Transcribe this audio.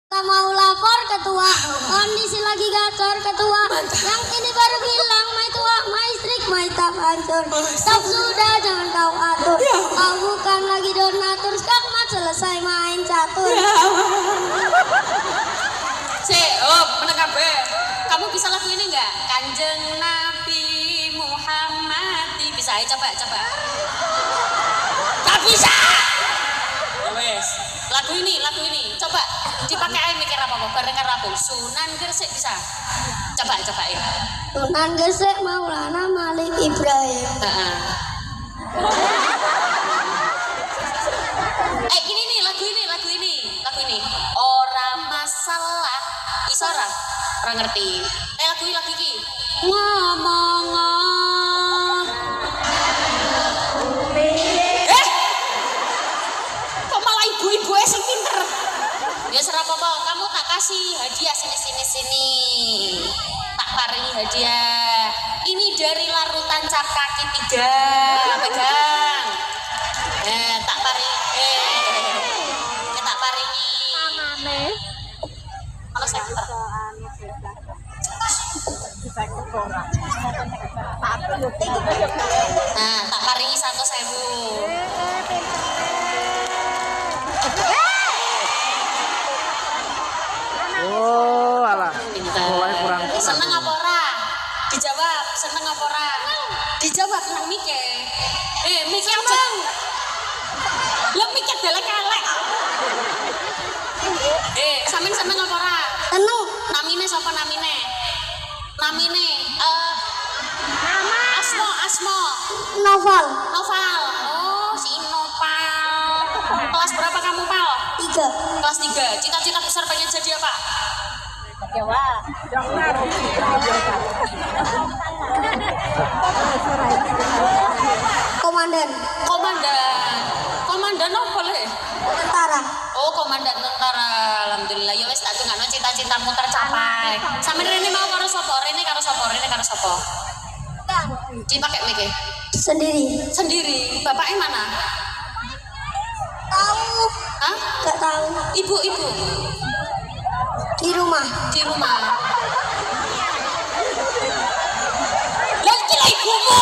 Tak mau lapor ketua, kondisi lagi gacor ketua. Yang ini baru bilang, mai tua, mai strik, mai tak hancur. Stop sudah, jangan kau atur. Kau bukan lagi donatur, skakmat selesai main catur. Menengah be. Kamu bisa lagu ini enggak? Kanjeng Nabi Muhammad. Bisa, coba. Gak bisa. Wes, lagu ini, coba dipakai aja mikir apa bareng karo aku. Sunan Gresik bisa. Coba ya. Sunan Gresik Maulana Malik Ibrahim. Gini nih lagu ini. Ora masalah. Iso ora? Ora ngerti. Lagu iki. Ngomong. Kok malah ibu-ibu sing pinter. Ya serap apa, kamu tak kasih hadiah sini. Tak paringi hadiah. Ini dari larutan cap kaki 3. Pegang. Tak paringi. Tak paringi. Kalau saya pinter. Nah, tak paringi 1.000. Oh, alah. Mulai kurang. Seneng apa ora? Dijawab, seneng apa ora? Dijawab nang mike. Mike aja. Lah mike delek-elek. Sampeyan seneng apa ora? Seneng. Namine sapa namine? Namine Asmo. Novel. Oh, si Noval. Kelas berapa kamu, Pal? 3. Kelas 3. Cita-cita besar pengen jadi apa? Komandan. Komandan apa le? Tentara. Oh, komandan tentara. Alhamdulillah. Ya wis tak dongakno cita-citamu tercapai. Sampeyan rene mau karo sapa? Rene karo sapa? Dipakai mike. Sendiri. Bapaknya mana? Tahu. Hah? Gak tahu. Ibu. Di rumah. Lah iki lha ibumu.